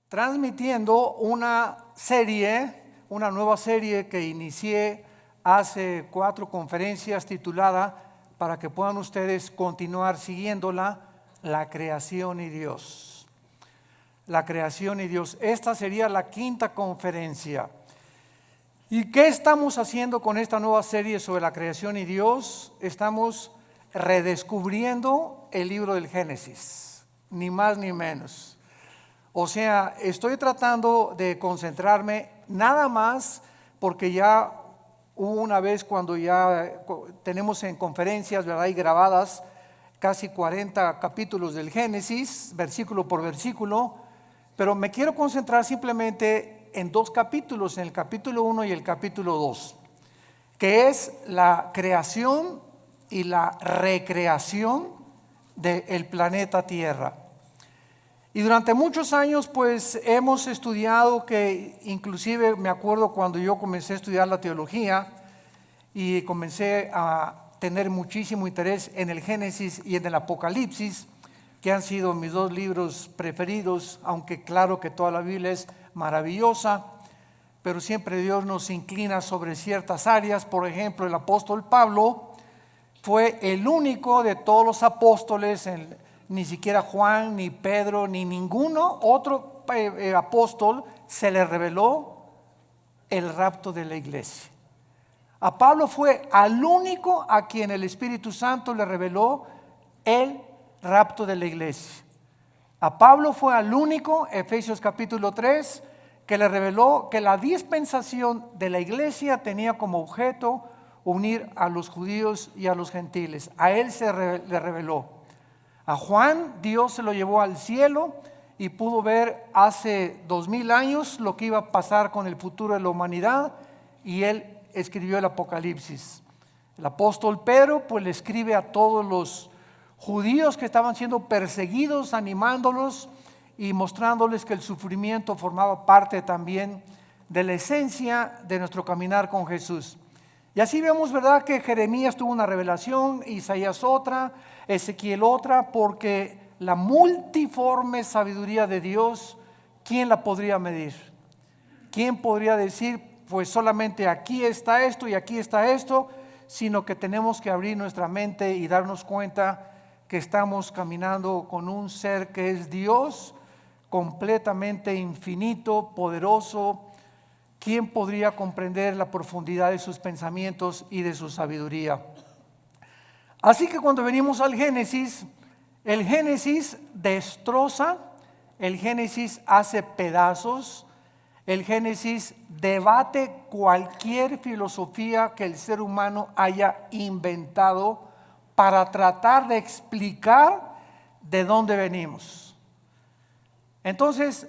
transmitiendo una nueva serie que inicié hace 4 conferencias titulada, para que puedan ustedes continuar siguiéndola, La creación y Dios. La creación y Dios. Esta sería la 5ª conferencia. ¿Y qué estamos haciendo con esta nueva serie sobre la creación y Dios? Estamos redescubriendo el libro del Génesis, ni más ni menos. O sea, estoy tratando de concentrarme nada más porque ya hubo una vez cuando ya tenemos en conferencias, ¿verdad? Y grabadas casi 40 capítulos del Génesis, versículo por versículo, pero me quiero concentrar simplemente en 2 capítulos, en el capítulo 1 y el capítulo 2, que es la creación y la recreación del planeta Tierra. Y durante muchos años pues hemos estudiado, que inclusive me acuerdo cuando yo comencé a estudiar la teología y comencé a tener muchísimo interés en el Génesis y en el Apocalipsis, que han sido mis 2 libros preferidos, aunque claro que toda la Biblia es maravillosa, pero siempre Dios nos inclina sobre ciertas áreas. Por ejemplo, el apóstol Pablo fue el único de todos los apóstoles, ni siquiera Juan, ni Pedro, ni ninguno otro apóstol se le reveló el rapto de la iglesia. A Pablo fue al único a quien el Espíritu Santo le reveló el rapto de la iglesia. A Pablo fue al único, Efesios capítulo 3, que le reveló que la dispensación de la iglesia tenía como objeto unir a los judíos y a los gentiles. A él le reveló. A Juan Dios se lo llevó al cielo y pudo ver hace 2000 años lo que iba a pasar con el futuro de la humanidad, y él escribió el Apocalipsis. El apóstol Pedro pues le escribe a todos los judíos que estaban siendo perseguidos, animándolos y mostrándoles que el sufrimiento formaba parte también de la esencia de nuestro caminar con Jesús. Y así vemos, ¿verdad?, que Jeremías tuvo una revelación, Isaías otra, Ezequiel otra, porque la multiforme sabiduría de Dios, ¿quién la podría medir? ¿Quién podría decir, pues solamente aquí está esto y aquí está esto? Sino que tenemos que abrir nuestra mente y darnos cuenta que estamos caminando con un ser que es Dios, completamente infinito, poderoso. ¿Quién podría comprender la profundidad de sus pensamientos y de su sabiduría? Así que cuando venimos al Génesis, el Génesis destroza, el Génesis hace pedazos, el Génesis debate cualquier filosofía que el ser humano haya inventado para tratar de explicar de dónde venimos. Entonces,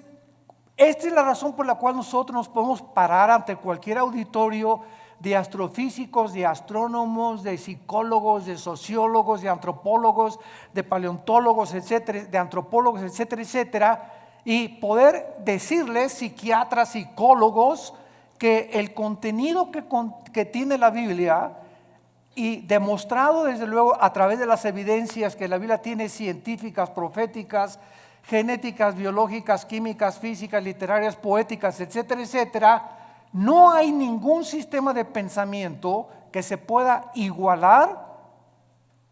esta es la razón por la cual nosotros nos podemos parar ante cualquier auditorio de astrofísicos, de astrónomos, de psicólogos, de sociólogos, de antropólogos, de paleontólogos, etcétera, de antropólogos, etcétera, etcétera, y poder decirles, psiquiatras, psicólogos, que el contenido que tiene la Biblia, y demostrado desde luego a través de las evidencias que la Biblia tiene, científicas, proféticas, genéticas, biológicas, químicas, físicas, literarias, poéticas, etcétera, etcétera, no hay ningún sistema de pensamiento que se pueda igualar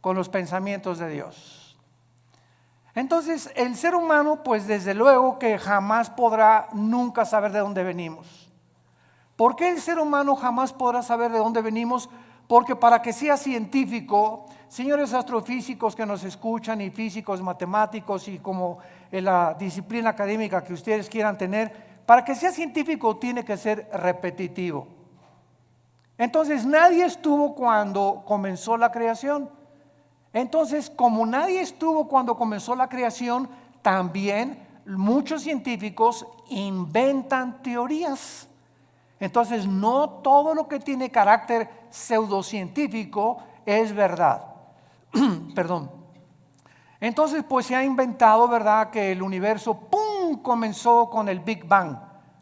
con los pensamientos de Dios. Entonces, el ser humano, pues desde luego que jamás podrá nunca saber de dónde venimos. ¿Por qué el ser humano jamás podrá saber de dónde venimos? Porque para que sea científico, señores astrofísicos que nos escuchan, y físicos, matemáticos, y como en la disciplina académica que ustedes quieran tener, para que sea científico tiene que ser repetitivo. Entonces nadie estuvo cuando comenzó la creación. Entonces, como nadie estuvo cuando comenzó la creación, también muchos científicos inventan teorías. Entonces, no todo lo que tiene carácter pseudocientífico es verdad. Perdón. Entonces, pues se ha inventado, ¿verdad?, que el universo, ¡pum!, comenzó con el Big Bang,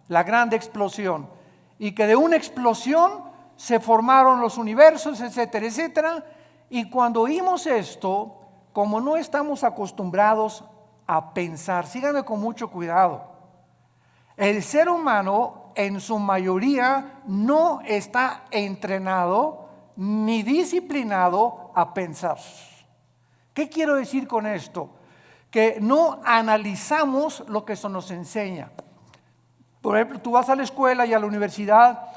la gran explosión, y que de una explosión se formaron los universos, etcétera, etcétera. Y cuando oímos esto, como no estamos acostumbrados a pensar, síganme con mucho cuidado, El ser humano en su mayoría no está entrenado ni disciplinado a pensar. ¿Qué quiero decir con esto? Que no analizamos lo que eso nos enseña. Por ejemplo, tú vas a la escuela y a la universidad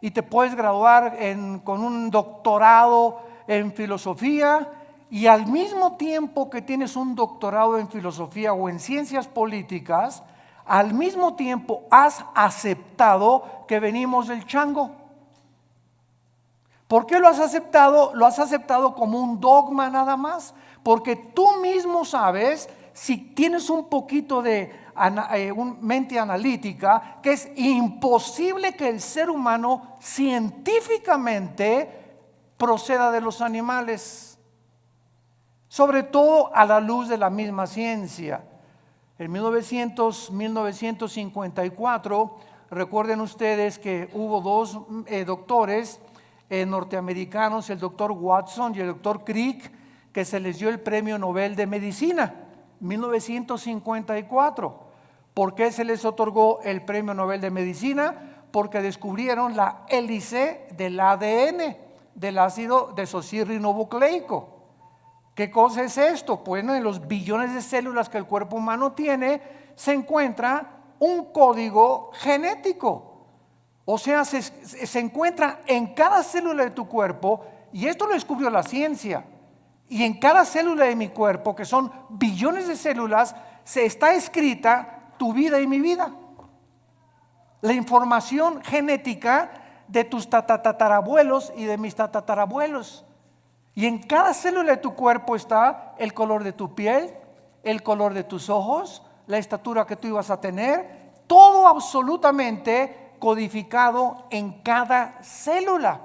y te puedes graduar con un doctorado en filosofía, y al mismo tiempo que tienes un doctorado en filosofía o en ciencias políticas, al mismo tiempo has aceptado que venimos del chango. ¿Por qué lo has aceptado? Lo has aceptado como un dogma nada más, porque tú mismo sabes, si tienes un poquito de mente analítica, que es imposible que el ser humano científicamente proceda de los animales, sobre todo a la luz de la misma ciencia. En 1954, recuerden ustedes que hubo dos doctores norteamericanos, el doctor Watson y el doctor Crick, que se les dio el premio Nobel de Medicina, 1954. ¿Por qué se les otorgó el premio Nobel de Medicina? Porque descubrieron la hélice del ADN, del ácido desoxirribonucleico. ¿Qué cosa es esto? Bueno, en los billones de células que el cuerpo humano tiene, se encuentra un código genético. O sea, se encuentra en cada célula de tu cuerpo, y esto lo descubrió la ciencia. Y en cada célula de mi cuerpo, que son billones de células, se está escrita tu vida y mi vida. La información genética de tus tatarabuelos y de mis tatarabuelos. Y en cada célula de tu cuerpo está el color de tu piel, el color de tus ojos, la estatura que tú ibas a tener, todo absolutamente codificado en cada célula.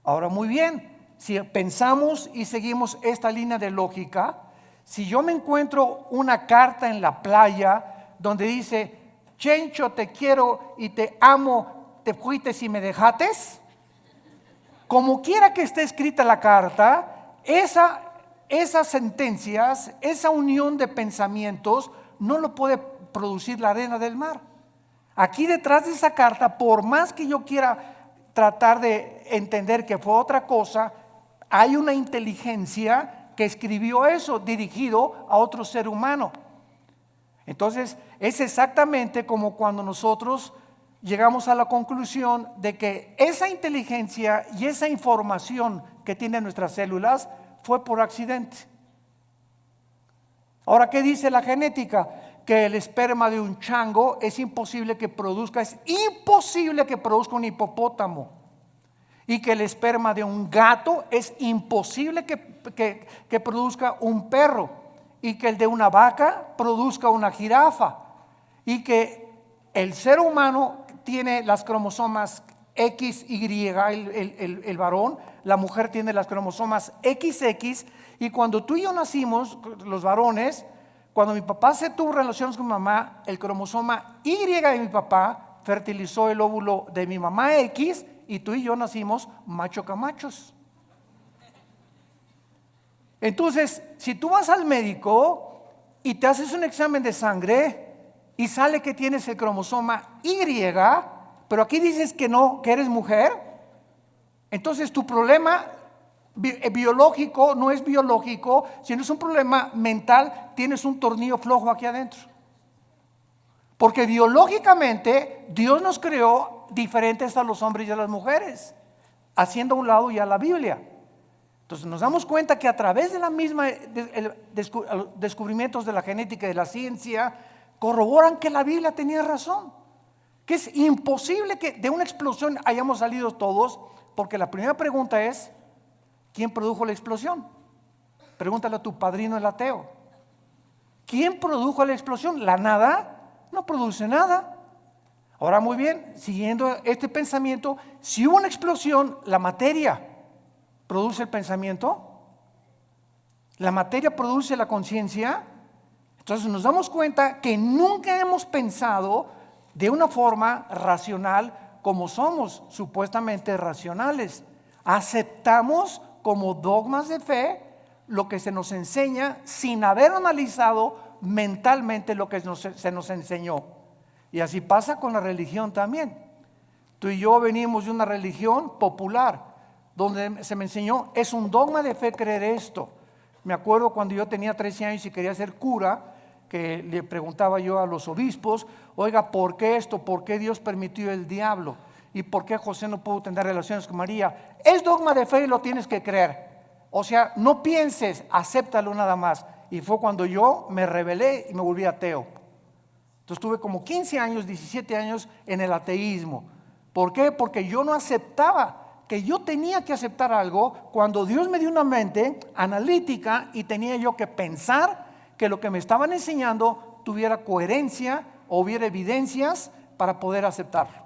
Ahora, muy bien, si pensamos y seguimos esta línea de lógica, si yo me encuentro una carta en la playa donde dice: Chencho, te quiero y te amo, te fuiste y me dejates, como quiera que esté escrita la carta, esas sentencias, esa unión de pensamientos no lo puede producir la arena del mar. Aquí detrás de esa carta, por más que yo quiera tratar de entender que fue otra cosa, hay una inteligencia que escribió eso dirigido a otro ser humano. Entonces es exactamente como cuando nosotros llegamos a la conclusión de que esa inteligencia y esa información que tienen nuestras células fue por accidente. Ahora, ¿qué dice la genética? Que el esperma de un chango es imposible que produzca un hipopótamo, y que el esperma de un gato es imposible que produzca un perro, y que el de una vaca produzca una jirafa, y que el ser humano tiene las cromosomas XY, el varón, la mujer tiene las cromosomas XX, y cuando tú y yo nacimos, los varones, cuando mi papá se tuvo relaciones con mi mamá, el cromosoma Y de mi papá fertilizó el óvulo de mi mamá X, y tú y yo nacimos macho camachos. Entonces, si tú vas al médico y te haces un examen de sangre y sale que tienes el cromosoma Y, pero aquí dices que no, que eres mujer, entonces tu problema biológico no es biológico, sino es un problema mental. Tienes un tornillo flojo aquí adentro, porque biológicamente Dios nos creó diferentes a los hombres y a las mujeres, haciendo a un lado ya la Biblia. Entonces nos damos cuenta que a través de la misma descubrimientos de la genética y de la ciencia corroboran que la Biblia tenía razón, que es imposible que de una explosión hayamos salido todos, porque la primera pregunta es: ¿quién produjo la explosión? Pregúntale a tu padrino el ateo. ¿Quién produjo la explosión? ¿La nada? No produce nada. Ahora, muy bien, siguiendo este pensamiento, si hubo una explosión, la materia produce el pensamiento, la materia produce la conciencia. Entonces nos damos cuenta que nunca hemos pensado de una forma racional como somos supuestamente racionales. Aceptamos como dogmas de fe lo que se nos enseña sin haber analizado mentalmente lo que se nos enseñó. Y así pasa con la religión también. Tú y yo venimos de una religión popular, donde se me enseñó, es un dogma de fe creer esto. Me acuerdo cuando yo tenía 13 años y quería ser cura, que le preguntaba yo a los obispos, oiga, ¿por qué esto? ¿Por qué Dios permitió el diablo? ¿Y por qué José no pudo tener relaciones con María? Es dogma de fe y lo tienes que creer. O sea, no pienses, acéptalo nada más. Y fue cuando yo me rebelé y me volví ateo. Entonces tuve como 15 años, 17 años en el ateísmo. ¿Por qué? Porque yo no aceptaba que yo tenía que aceptar algo cuando Dios me dio una mente analítica y tenía yo que pensar que lo que me estaban enseñando tuviera coherencia o hubiera evidencias para poder aceptarlo.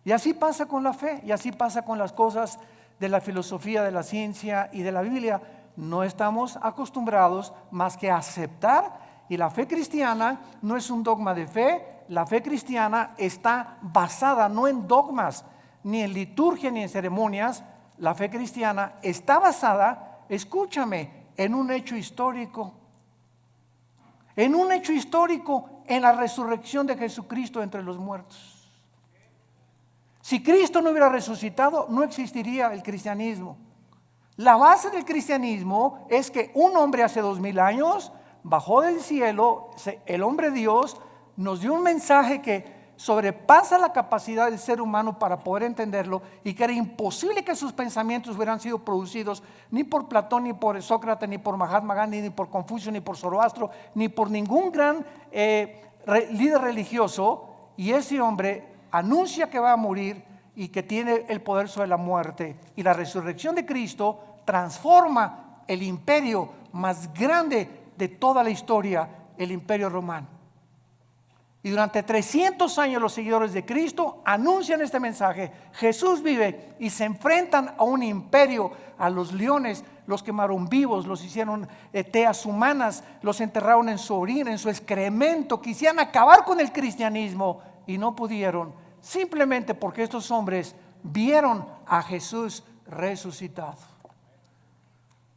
Y así pasa con la fe, y así pasa con las cosas de la filosofía, de la ciencia y de la Biblia. No estamos acostumbrados más que a aceptar, y la fe cristiana no es un dogma de fe. La fe cristiana está basada no en dogmas, ni en liturgia, ni en ceremonias. La fe cristiana está basada, escúchame, en un hecho histórico. En un hecho histórico, en la resurrección de Jesucristo entre los muertos. Si Cristo no hubiera resucitado, no existiría el cristianismo. La base del cristianismo es que un hombre hace 2000 años bajó del cielo, el hombre Dios nos dio un mensaje que sobrepasa la capacidad del ser humano para poder entenderlo, y que era imposible que sus pensamientos hubieran sido producidos ni por Platón, ni por Sócrates, ni por Mahatma Gandhi, ni por Confucio, ni por Zoroastro, ni por ningún gran líder religioso. Y ese hombre anuncia que va a morir y que tiene el poder sobre la muerte, y la resurrección de Cristo transforma el imperio más grande de toda la historia, el imperio romano. Y durante 300 años los seguidores de Cristo anuncian este mensaje: Jesús vive, y se enfrentan a un imperio, a los leones, los quemaron vivos, los hicieron teas humanas, los enterraron en su orina, en su excremento, quisieran acabar con el cristianismo y no pudieron, simplemente porque estos hombres vieron a Jesús resucitado.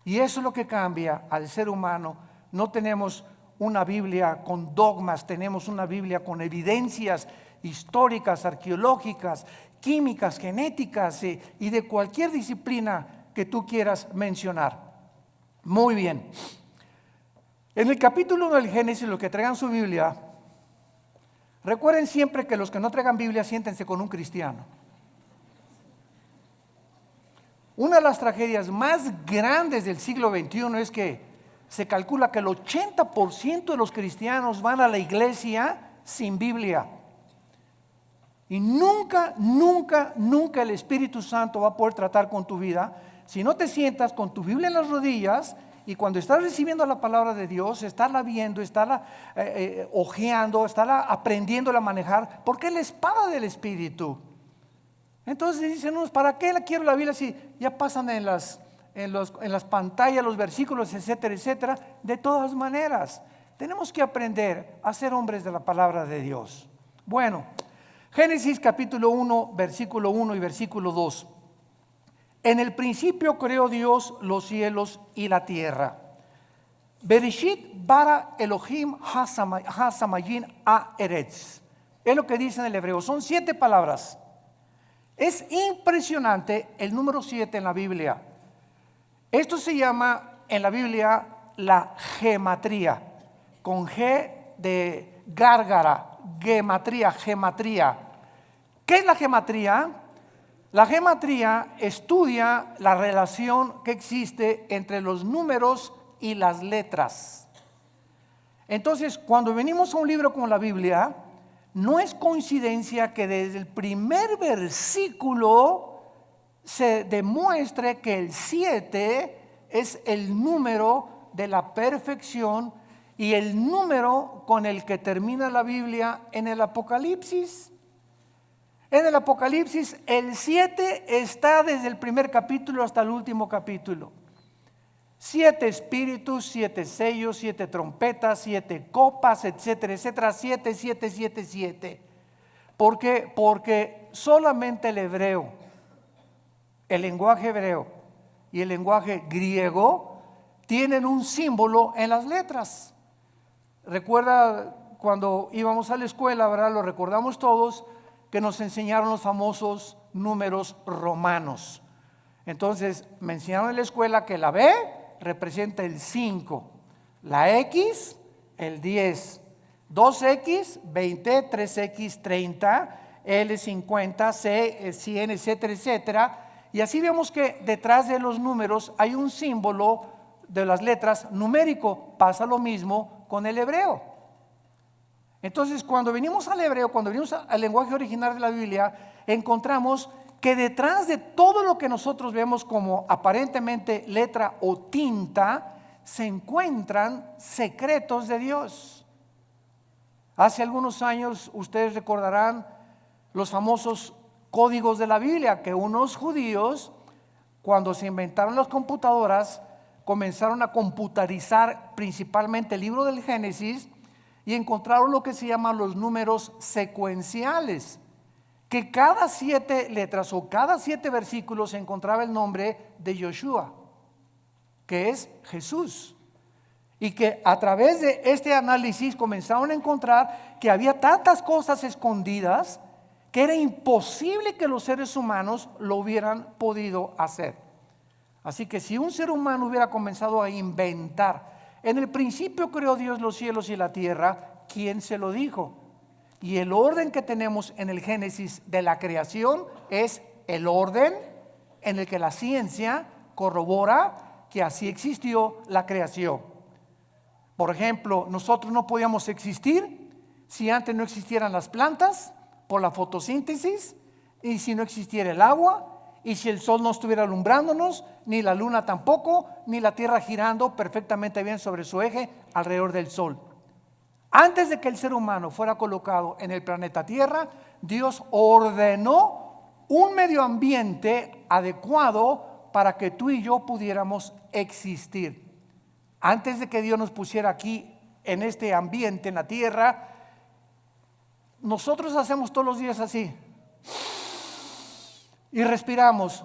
Y eso es lo que cambia al ser humano. No tenemos una Biblia con dogmas, tenemos una Biblia con evidencias históricas, arqueológicas, químicas, genéticas y de cualquier disciplina que tú quieras mencionar. Muy bien. En el capítulo 1 del Génesis, los que traigan su Biblia, recuerden siempre que los que no traigan Biblia, siéntense con un cristiano. Una de las tragedias más grandes del siglo XXI es que se calcula que el 80% de los cristianos van a la iglesia sin Biblia. Y nunca el Espíritu Santo va a poder tratar con tu vida si no te sientas con tu Biblia en las rodillas, y cuando estás recibiendo la palabra de Dios, estarla viendo, estarla hojeando, estarla aprendiendo a manejar, porque es la espada del Espíritu. Entonces dicen unos, ¿para qué quiero la Biblia si ya pasan en las pantallas los versículos, etcétera, etcétera? De todas maneras, tenemos que aprender a ser hombres de la palabra de Dios. Bueno, Génesis capítulo 1, versículo 1 y versículo 2. En el principio creó Dios los cielos y la tierra. Bereshit bara Elohim hasamayin haaretz. Es lo que dice en el hebreo. Son 7 palabras. Es impresionante el número 7 en la Biblia. Esto se llama en la Biblia la gematría, con G de gárgara, gematría. ¿Qué es la gematría? La gematría estudia la relación que existe entre los números y las letras. Entonces, cuando venimos a un libro como la Biblia, no es coincidencia que desde el primer versículo se demuestre que el 7 es el número de la perfección y el número con el que termina la Biblia en el Apocalipsis. En el Apocalipsis el 7 está desde el primer capítulo hasta el último capítulo. 7 espíritus, 7 sellos, 7 trompetas, 7 copas, etcétera, etcétera. 7, 7, 7, 7. ¿Por qué? Porque solamente el hebreo, el lenguaje hebreo y el lenguaje griego tienen un símbolo en las letras. Recuerda cuando íbamos a la escuela, ¿verdad? Lo recordamos todos, que nos enseñaron los famosos números romanos. Entonces me enseñaron en la escuela que la B representa el 5, la X el 10, 2X 20, 3X 30, L 50, C 100, etcétera, etcétera. Y así vemos que detrás de los números hay un símbolo de las letras numérico. Pasa lo mismo con el hebreo. Entonces, cuando venimos al hebreo, cuando venimos al lenguaje original de la Biblia, encontramos que detrás de todo lo que nosotros vemos como aparentemente letra o tinta, se encuentran secretos de Dios. Hace algunos años, ustedes recordarán los famosos códigos de la Biblia, que unos judíos, cuando se inventaron las computadoras, comenzaron a computarizar principalmente el libro del Génesis y encontraron lo que se llaman los números secuenciales, que cada 7 letras o cada 7 versículos se encontraba el nombre de Yoshua, que es Jesús. Y que a través de este análisis comenzaron a encontrar que había tantas cosas escondidas que era imposible que los seres humanos lo hubieran podido hacer. Así que si un ser humano hubiera comenzado a inventar, en el principio creó Dios los cielos y la tierra, ¿quién se lo dijo? Y el orden que tenemos en el Génesis de la creación es el orden en el que la ciencia corrobora que así existió la creación. Por ejemplo, nosotros no podíamos existir si antes no existieran las plantas por la fotosíntesis, y si no existiera el agua, y si el sol no estuviera alumbrándonos, ni la luna tampoco, ni la tierra girando perfectamente bien sobre su eje alrededor del sol. Antes de que el ser humano fuera colocado en el planeta Tierra, Dios ordenó un medio ambiente adecuado para que tú y yo pudiéramos existir. Antes de que Dios nos pusiera aquí en este ambiente, en la tierra, nosotros hacemos todos los días así y respiramos.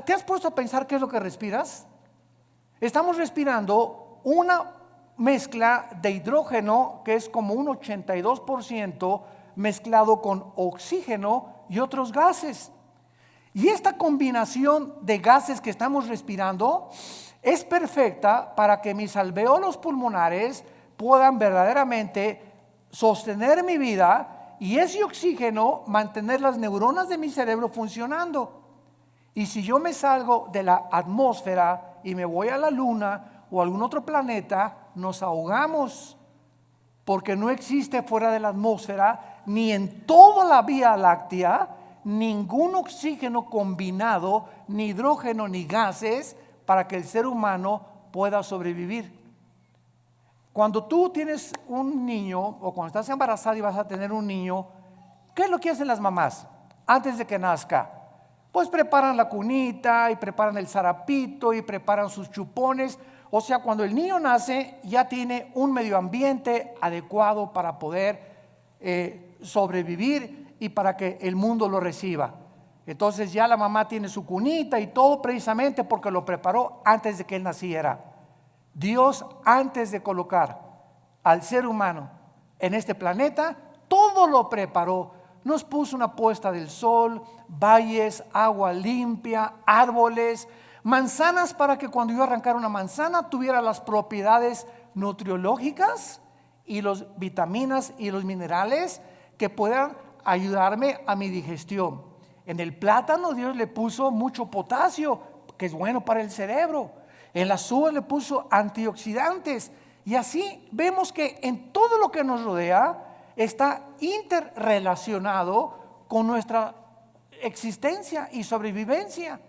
¿Te has puesto a pensar qué es lo que respiras? Estamos respirando una mezcla de hidrógeno que es como un 82% mezclado con oxígeno y otros gases. Y esta combinación de gases que estamos respirando es perfecta para que mis alvéolos pulmonares puedan verdaderamente sostener mi vida y ese oxígeno mantener las neuronas de mi cerebro funcionando. Y si yo me salgo de la atmósfera y me voy a la luna o a algún otro planeta, nos ahogamos, porque no existe fuera de la atmósfera ni en toda la Vía Láctea ningún oxígeno combinado, ni hidrógeno ni gases para que el ser humano pueda sobrevivir. Cuando tú tienes un niño o cuando estás embarazada y vas a tener un niño, ¿qué es lo que hacen las mamás antes de que nazca? Pues preparan la cunita y preparan el zarapito y preparan sus chupones. O sea, cuando el niño nace ya tiene un medio ambiente adecuado para poder sobrevivir y para que el mundo lo reciba. Entonces ya la mamá tiene su cunita y todo precisamente porque lo preparó antes de que él naciera. Dios, antes de colocar al ser humano en este planeta, todo lo preparó. Nos puso una puesta del sol, valles, agua limpia, árboles, manzanas para que cuando yo arrancara una manzana tuviera las propiedades nutriológicas y las vitaminas y los minerales que puedan ayudarme a mi digestión. En el plátano Dios le puso mucho potasio, que es bueno para el cerebro. En las uvas le puso antioxidantes. Y así vemos que en todo lo que nos rodea está interrelacionado con nuestra existencia y sobrevivencia.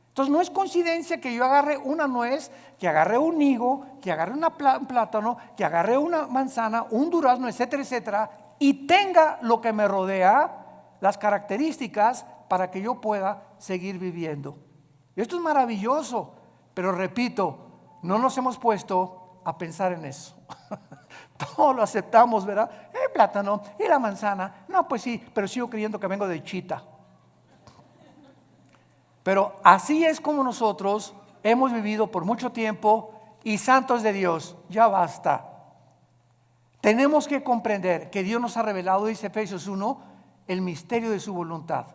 Entonces no es coincidencia que yo agarre una nuez, que agarre un higo, que agarre un plátano, que agarre una manzana, un durazno, etcétera, etcétera, y tenga lo que me rodea, las características para que yo pueda seguir viviendo. Esto es maravilloso, pero repito, no nos hemos puesto a pensar en eso. Todo lo aceptamos, ¿verdad? El plátano y la manzana, no, pues sí, pero sigo creyendo que vengo de Chita. Pero así es como nosotros hemos vivido por mucho tiempo, y santos de Dios, ya basta. Tenemos que comprender que Dios nos ha revelado, dice Efesios 1, el misterio de su voluntad.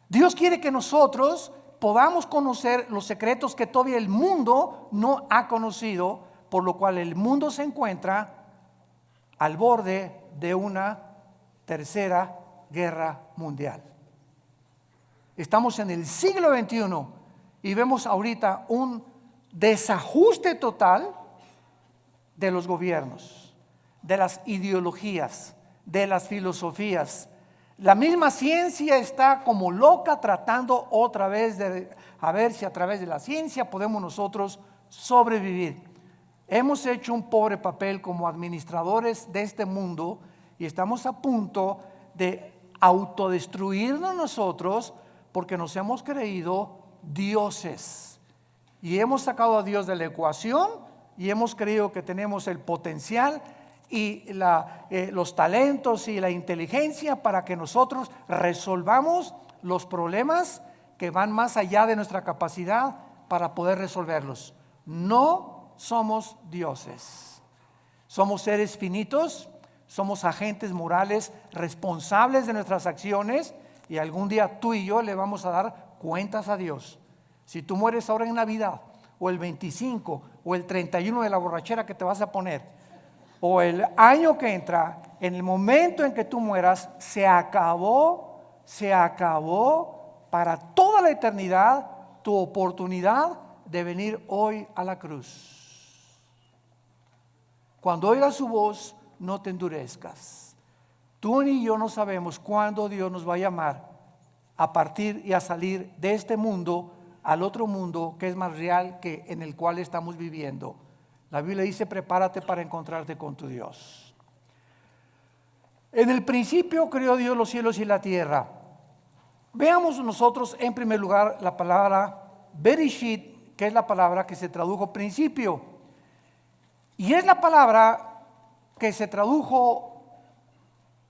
Dios quiere que nosotros podamos conocer los secretos que todavía el mundo no ha conocido, por lo cual el mundo se encuentra al borde de una tercera guerra mundial. Estamos en el siglo XXI y vemos ahorita un desajuste total de los gobiernos, de las ideologías, de las filosofías. La misma ciencia está como loca tratando otra vez de a ver si a través de la ciencia podemos nosotros sobrevivir. Hemos hecho un pobre papel como administradores de este mundo y estamos a punto de autodestruirnos nosotros porque nos hemos creído dioses y hemos sacado a Dios de la ecuación y hemos creído que tenemos el potencial y los talentos y la inteligencia para que nosotros resolvamos los problemas que van más allá de nuestra capacidad para poder resolverlos. No somos dioses, somos seres finitos, somos agentes morales responsables de nuestras acciones y algún día tú y yo le vamos a dar cuentas a Dios. Si tú mueres ahora en Navidad o el 25 o el 31 de la borrachera que te vas a poner o el año que entra, en el momento en que tú mueras, se acabó para toda la eternidad tu oportunidad de venir hoy a la cruz. Cuando oigas su voz, no te endurezcas. Tú ni yo no sabemos cuándo Dios nos va a llamar a partir y a salir de este mundo al otro mundo que es más real que en el cual estamos viviendo. La Biblia dice, prepárate para encontrarte con tu Dios. En el principio creó Dios los cielos y la tierra. Veamos nosotros en primer lugar la palabra Bereshit, que es la palabra que se tradujo principio. Y es la palabra que se tradujo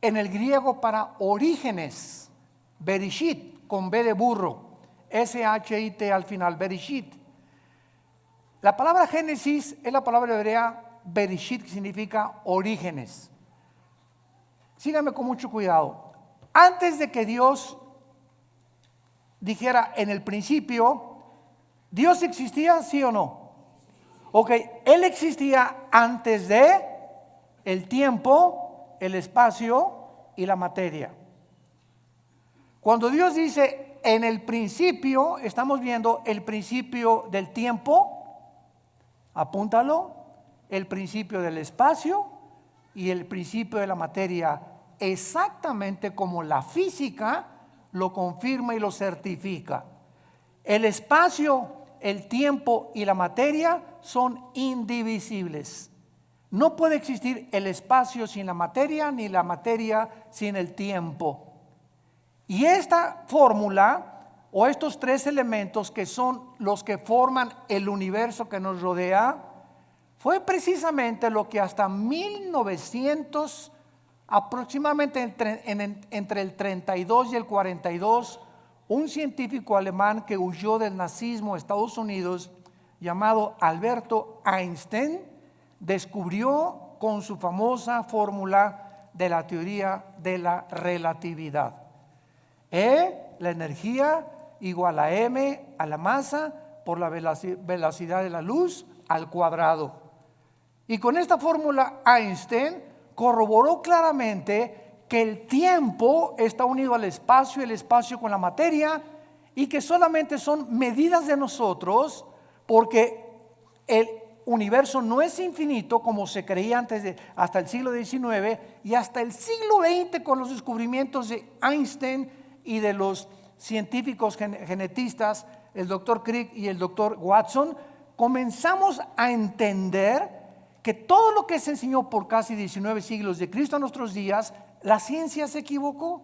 en el griego para orígenes. Bereshit, con B de burro. S-H-I-T al final, Bereshit. La palabra Génesis es la palabra hebrea Bereshit, que significa orígenes. Síganme con mucho cuidado. Antes de que Dios dijera en el principio, ¿Dios existía, sí o no? Ok, Él existía antes de el tiempo, el espacio y la materia. Cuando Dios dice en el principio, estamos viendo el principio del tiempo. Apúntalo, el principio del espacio y el principio de la materia, exactamente como la física lo confirma y lo certifica. El espacio, el tiempo y la materia son indivisibles. No puede existir el espacio sin la materia, ni la materia sin el tiempo. Y esta fórmula o estos tres elementos que son los que forman el universo que nos rodea, fue precisamente lo que hasta 1900, aproximadamente entre el 32 y el 42, un científico alemán que huyó del nazismo a Estados Unidos, llamado Alberto Einstein, descubrió con su famosa fórmula de la teoría de la relatividad. La energía igual a m a la masa por la velocidad de la luz al cuadrado. Y con esta fórmula Einstein corroboró claramente que el tiempo está unido al espacio y el espacio con la materia y que solamente son medidas de nosotros porque el universo no es infinito como se creía hasta el siglo XIX y hasta el siglo XX con los descubrimientos de Einstein y de los científicos genetistas, el doctor Crick y el doctor Watson, comenzamos a entender que todo lo que se enseñó por casi 19 siglos de Cristo a nuestros días, la ciencia se equivocó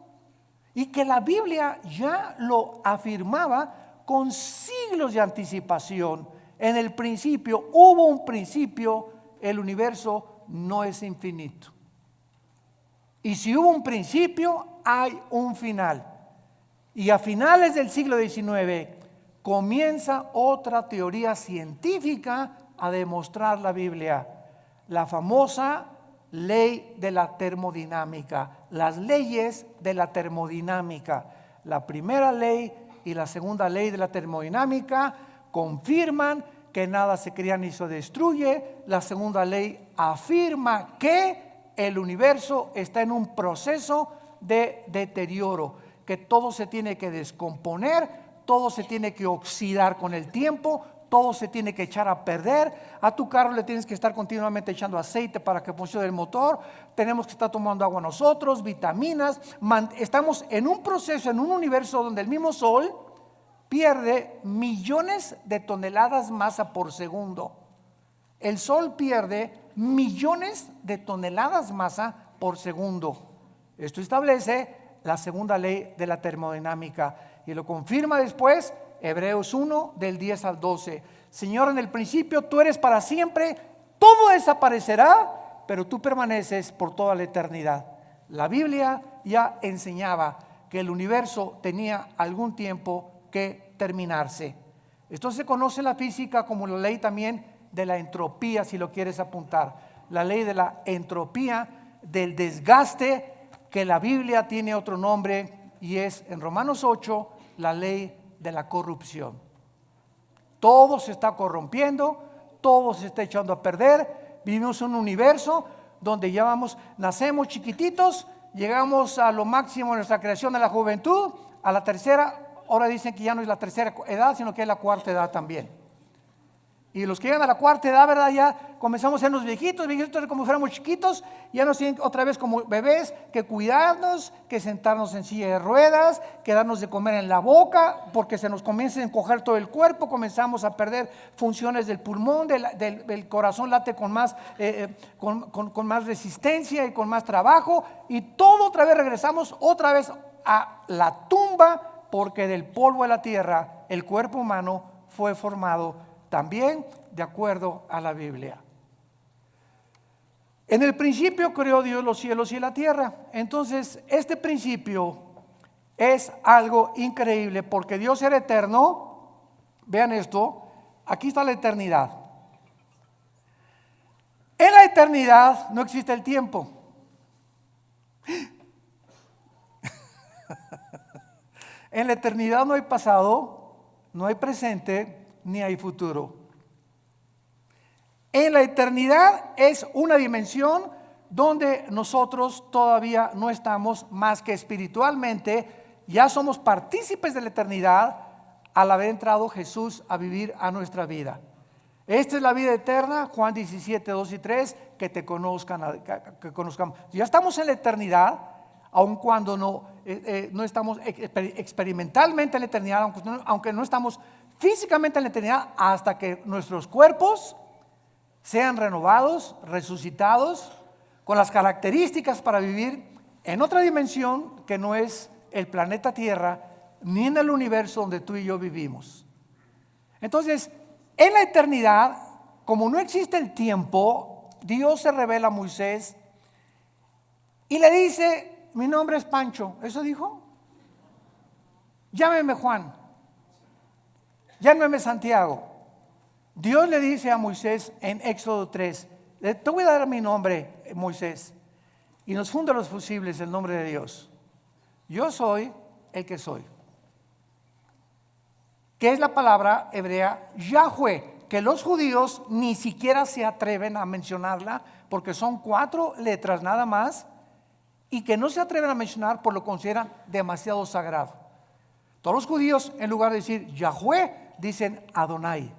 y que la Biblia ya lo afirmaba con siglos de anticipación. En el principio, hubo un principio, el universo no es infinito. Y si hubo un principio, hay un final. Y a finales del siglo XIX comienza otra teoría científica a demostrar la Biblia, la famosa ley de la termodinámica, las leyes de la termodinámica. La primera ley y la segunda ley de la termodinámica confirman que nada se crea ni se destruye. La segunda ley afirma que el universo está en un proceso de deterioro, que todo se tiene que descomponer, todo se tiene que oxidar con el tiempo, todo se tiene que echar a perder. A tu carro le tienes que estar continuamente echando aceite para que funcione el motor. Tenemos que estar tomando agua nosotros, vitaminas. Estamos en un proceso, en un universo donde el mismo Sol pierde millones de toneladas masa por segundo. El Sol pierde millones de toneladas masa por segundo. Esto establece la segunda ley de la termodinámica y lo confirma después Hebreos 1 del 10 al 12. Señor, en el principio tú eres para siempre, todo desaparecerá, pero tú permaneces por toda la eternidad. La Biblia ya enseñaba que el universo tenía algún tiempo que terminarse. Esto se conoce en la física como la ley también de la entropía, si lo quieres apuntar. La ley de la entropía, del desgaste, que la Biblia tiene otro nombre y es en Romanos 8 la ley de la corrupción. Todo se está corrompiendo, todo se está echando a perder. Vivimos en un universo donde ya nacemos chiquititos, llegamos a lo máximo de nuestra creación de la juventud, a la tercera. Ahora dicen que ya no es la tercera edad, sino que es la cuarta edad también. Y los que llegan a la cuarta edad, ¿verdad? Ya comenzamos a ser los viejitos como fuéramos chiquitos. Ya nos tienen otra vez como bebés que cuidarnos, que sentarnos en silla de ruedas, que darnos de comer en la boca, porque se nos comienza a encoger todo el cuerpo. Comenzamos a perder funciones del pulmón, del corazón late con más, con más resistencia y con más trabajo. Y todo otra vez regresamos otra vez a la tumba, porque del polvo de la tierra el cuerpo humano fue formado también de acuerdo a la Biblia. En el principio creó Dios los cielos y la tierra. Entonces este principio es algo increíble, porque Dios era eterno. Vean esto, aquí está la eternidad. En la eternidad no existe el tiempo. En la eternidad no hay pasado, no hay presente, ni hay futuro. En la eternidad es una dimensión donde nosotros todavía no estamos, más que espiritualmente ya somos partícipes de la eternidad al haber entrado Jesús a vivir a nuestra vida. Esta es la vida eterna, Juan 17, 2 y 3, que te conozcan, que conozcamos. Ya estamos en la eternidad, aun cuando no estamos experimentalmente en la eternidad, aunque no estamos físicamente en la eternidad, hasta que nuestros cuerpos sean renovados, resucitados, con las características para vivir en otra dimensión que no es el planeta Tierra, ni en el universo donde tú y yo vivimos. Entonces, en la eternidad, como no existe el tiempo, Dios se revela a Moisés y le dice: mi nombre es Pancho. ¿Eso dijo? Llámeme Juan. Llámeme Santiago. Dios le dice a Moisés en Éxodo 3: te voy a dar mi nombre, Moisés, y nos funda los fusibles el nombre de Dios. Yo soy el que soy, que es la palabra hebrea Yahweh, que los judíos ni siquiera se atreven a mencionarla, porque son 4 letras nada más, y que no se atreven a mencionar por lo consideran demasiado sagrado. Todos los judíos, en lugar de decir Yahweh, dicen Adonai.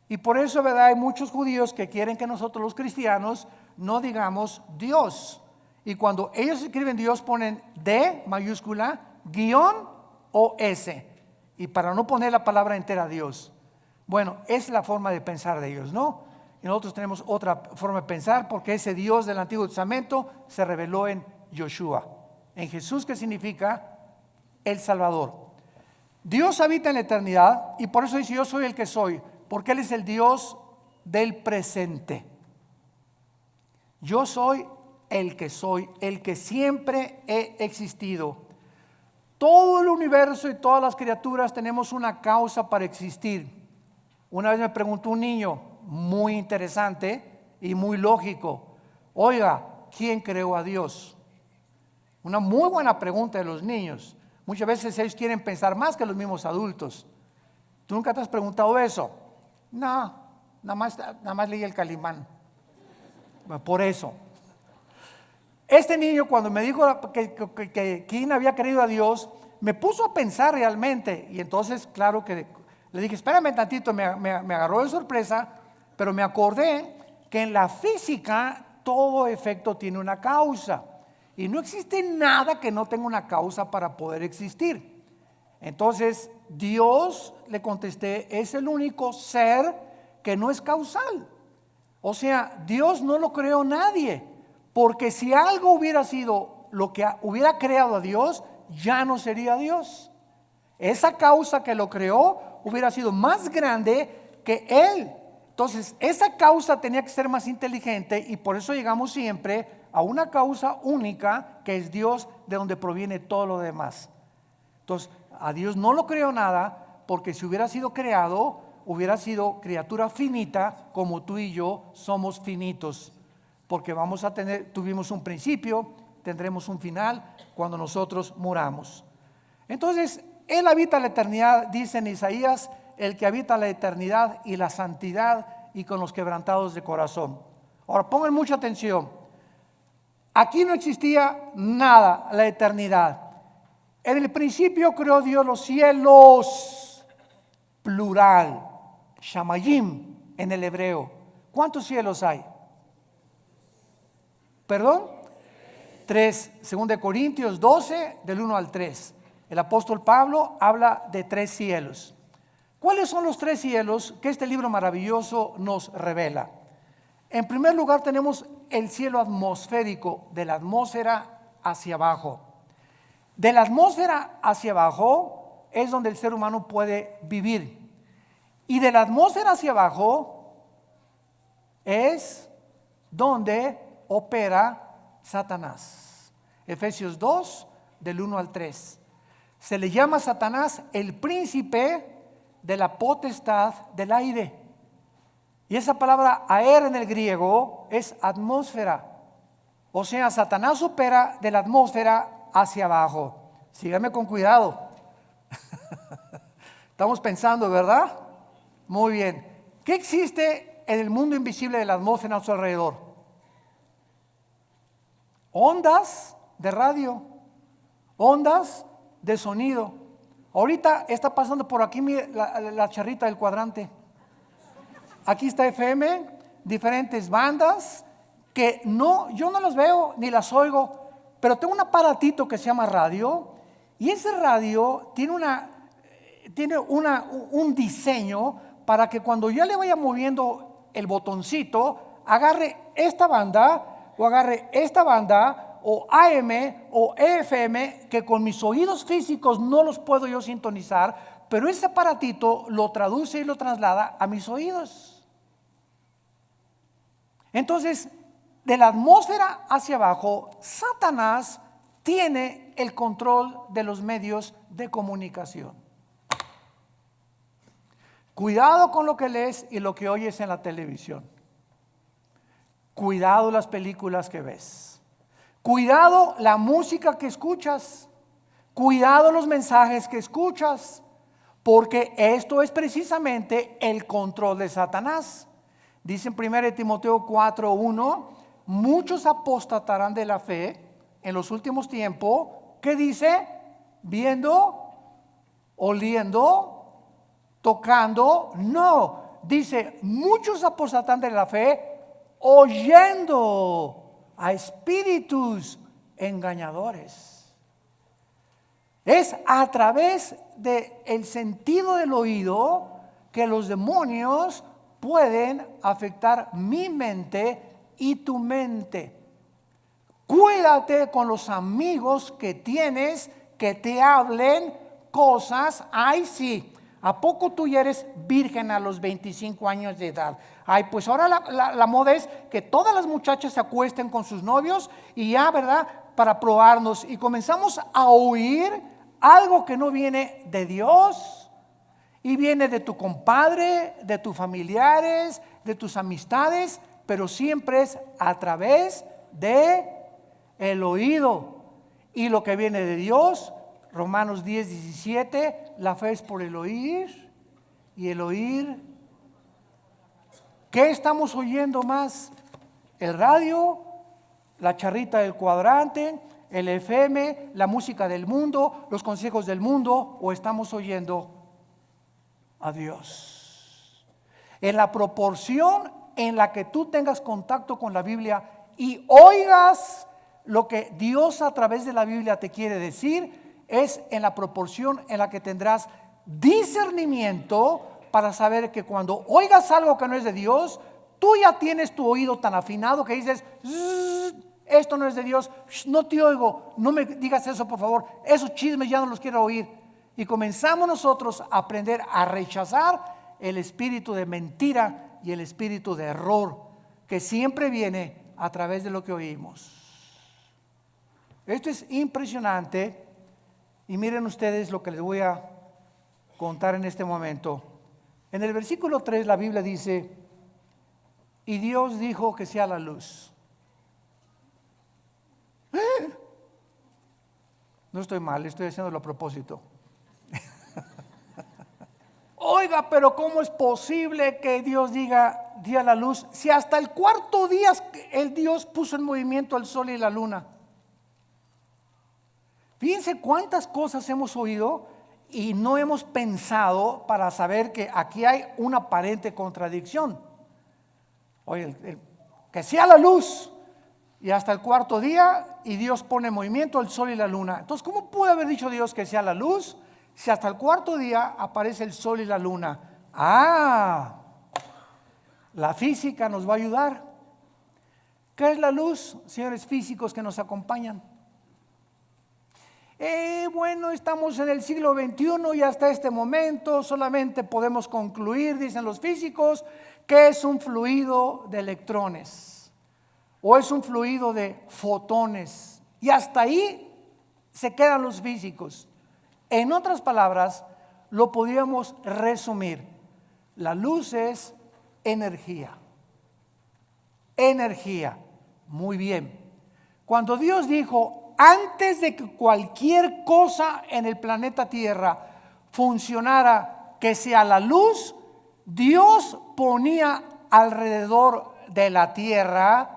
Y por eso, ¿verdad?, hay muchos judíos que quieren que nosotros los cristianos no digamos Dios. Y cuando ellos escriben Dios ponen D mayúscula, guión o S. Y para no poner la palabra entera Dios. Bueno, es la forma de pensar de ellos, ¿no? Y nosotros tenemos otra forma de pensar, porque ese Dios del Antiguo Testamento se reveló en Yoshua, en Jesús, que significa el Salvador. Dios habita en la eternidad y por eso dice: yo soy el que soy, porque Él es el Dios del presente. Yo soy el que siempre he existido. Todo el universo y todas las criaturas tenemos una causa para existir. Una vez me preguntó un niño, muy interesante y muy lógico: Oiga, ¿quién creó a Dios? Una muy buena pregunta de los niños. Muchas veces ellos quieren pensar más que los mismos adultos. ¿Tú nunca te has preguntado eso? No, nada más leí el Calimán. Por eso. Este niño, cuando me dijo que quién había creído a Dios, me puso a pensar realmente. Y entonces, claro que le dije, espérame tantito, me agarró de sorpresa, pero me acordé que en la física todo efecto tiene una causa. Y no existe nada que no tenga una causa para poder existir. Entonces, Dios, le contesté, es el único ser que no es causal. O sea, Dios no lo creó nadie. Porque si algo hubiera sido lo que hubiera creado a Dios, ya no sería Dios. Esa causa que lo creó hubiera sido más grande que Él. Entonces, esa causa tenía que ser más inteligente y por eso llegamos siempre a una causa única que es Dios, de donde proviene todo lo demás. Entonces, a Dios no lo creó nada, porque si hubiera sido creado, hubiera sido criatura finita, como tú y yo somos finitos, porque tuvimos un principio, tendremos un final cuando nosotros muramos. Entonces, Él habita la eternidad, dice en Isaías, el que habita la eternidad y la santidad y con los quebrantados de corazón. Ahora pongan mucha atención. Aquí no existía nada, la eternidad. En el principio creó Dios los cielos, plural, shamayim en el hebreo. ¿Cuántos cielos hay? ¿Perdón? 3, 2 Corintios 12, del 1 al 3. El apóstol Pablo habla de 3 cielos. ¿Cuáles son los 3 cielos que este libro maravilloso nos revela? En primer lugar tenemos el cielo atmosférico, de la atmósfera hacia abajo. De la atmósfera hacia abajo es donde el ser humano puede vivir. Y de la atmósfera hacia abajo es donde opera Satanás. Efesios 2, del 1 al 3. Se le llama Satanás el príncipe de la potestad del aire. Y esa palabra aer en el griego es atmósfera. O sea, Satanás opera de la atmósfera hacia abajo. Síganme con cuidado. Estamos pensando, ¿verdad? Muy bien. ¿Qué existe en el mundo invisible de la atmósfera a su alrededor? Ondas de radio, ondas de sonido. Ahorita está pasando por aquí la charrita del cuadrante. Aquí está FM, diferentes bandas que yo no las veo ni las oigo, pero tengo un aparatito que se llama radio y ese radio tiene un diseño para que cuando yo le vaya moviendo el botoncito, agarre esta banda o agarre esta banda o AM o FM, que con mis oídos físicos no los puedo yo sintonizar, pero ese aparatito lo traduce y lo traslada a mis oídos. Entonces, de la atmósfera hacia abajo, Satanás tiene el control de los medios de comunicación. Cuidado con lo que lees y lo que oyes en la televisión. Cuidado las películas que ves. Cuidado la música que escuchas. Cuidado los mensajes que escuchas. Porque esto es precisamente el control de Satanás. Dice en 1 Timoteo 4:1, muchos apostatarán de la fe en los últimos tiempos. ¿Qué dice? Viendo, oliendo, tocando. No, dice, muchos apostatarán de la fe oyendo a espíritus engañadores. Es a través del sentido del oído que los demonios pueden afectar mi mente y tu mente. Cuídate con los amigos que tienes que te hablen cosas. Ay, sí, ¿a poco tú ya eres virgen a los 25 años de edad? Ay, pues ahora la moda es que todas las muchachas se acuesten con sus novios y ya, ¿verdad? Para probarnos. Y comenzamos a oír algo que no viene de Dios. Y viene de tu compadre, de tus familiares, de tus amistades, pero siempre es a través de el oído. Y lo que viene de Dios, Romanos 10:17, la fe es por el oír y el oír. ¿Qué estamos oyendo más? ¿El radio? ¿La charrita del cuadrante? ¿El FM? ¿La música del mundo? ¿Los consejos del mundo? ¿O estamos oyendo a Dios? En la proporción en la que tú tengas contacto con la Biblia y oigas lo que Dios a través de la Biblia te quiere decir, es en la proporción en la que tendrás discernimiento para saber que cuando oigas algo que no es de Dios, tú ya tienes tu oído tan afinado que dices, esto no es de Dios, no te oigo, no me digas eso por favor, esos chismes ya no los quiero oír. Y comenzamos nosotros a aprender a rechazar el espíritu de mentira y el espíritu de error que siempre viene a través de lo que oímos. Esto es impresionante y miren ustedes lo que les voy a contar en este momento. En el versículo 3 la Biblia dice, y Dios dijo que sea la luz. No estoy mal, estoy haciéndolo a propósito. Oiga, pero ¿cómo es posible que Dios diga día la luz si hasta el cuarto día el Dios puso en movimiento el sol y la luna? Fíjense cuántas cosas hemos oído y no hemos pensado para saber que aquí hay una aparente contradicción. Oye, que sea la luz y hasta el cuarto día y Dios pone en movimiento el sol y la luna. Entonces, ¿cómo puede haber dicho Dios que sea la luz si hasta el cuarto día aparece el sol y la luna? La física nos va a ayudar. ¿Qué es la luz, señores físicos que nos acompañan? Bueno, estamos en el siglo XXI y hasta este momento solamente podemos concluir, dicen los físicos, que es un fluido de electrones o es un fluido de fotones. Y hasta ahí se quedan los físicos. En otras palabras, lo podríamos resumir. La luz es energía. Energía. Muy bien. Cuando Dios dijo, antes de que cualquier cosa en el planeta Tierra funcionara, que sea la luz, Dios ponía alrededor de la Tierra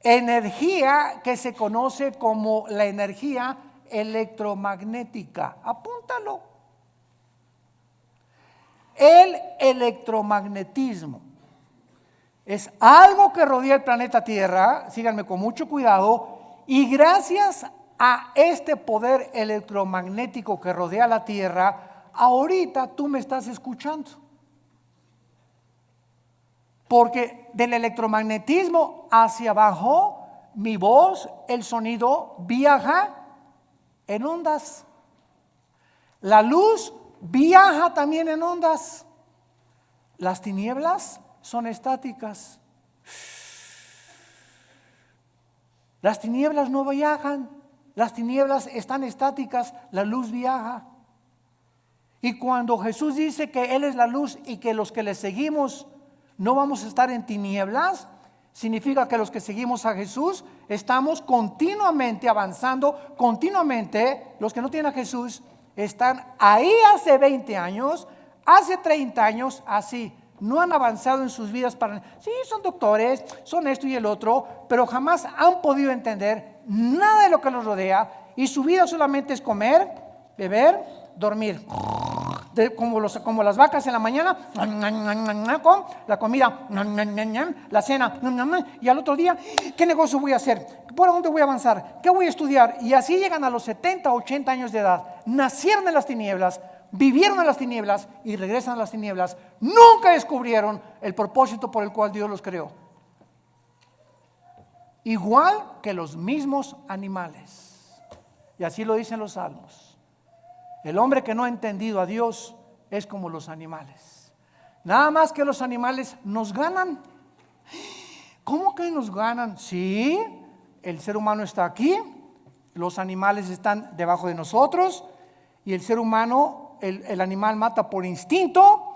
energía que se conoce como la energía electromagnética. Apúntalo. El electromagnetismo es algo que rodea el planeta Tierra, síganme con mucho cuidado, y gracias a este poder electromagnético que rodea la Tierra, ahorita tú me estás escuchando. Porque del electromagnetismo hacia abajo, mi voz, el sonido viaja en ondas. La luz viaja también en ondas. Las tinieblas son estáticas. Las tinieblas no viajan, las tinieblas están estáticas, la luz viaja. Y cuando Jesús dice que Él es la luz y que los que le seguimos no vamos a estar en tinieblas, significa que los que seguimos a Jesús estamos continuamente avanzando, continuamente. Los que no tienen a Jesús están ahí hace 20 años, hace 30 años, así. No han avanzado en sus vidas sí, son doctores, son esto y el otro, pero jamás han podido entender nada de lo que los rodea y su vida solamente es comer, beber, dormir. Como las vacas en la mañana, con la comida, la cena, y al otro día, ¿qué negocio voy a hacer? ¿Por dónde voy a avanzar? ¿Qué voy a estudiar? Y así llegan a los 70, 80 años de edad, nacieron en las tinieblas, vivieron en las tinieblas y regresan a las tinieblas. Nunca descubrieron el propósito por el cual Dios los creó. Igual que los mismos animales. Y así lo dicen los salmos. El hombre que no ha entendido a Dios es como los animales. Nada más que los animales nos ganan. ¿Cómo que nos ganan? Sí, el ser humano está aquí, los animales están debajo de nosotros y el ser humano, el animal mata por instinto,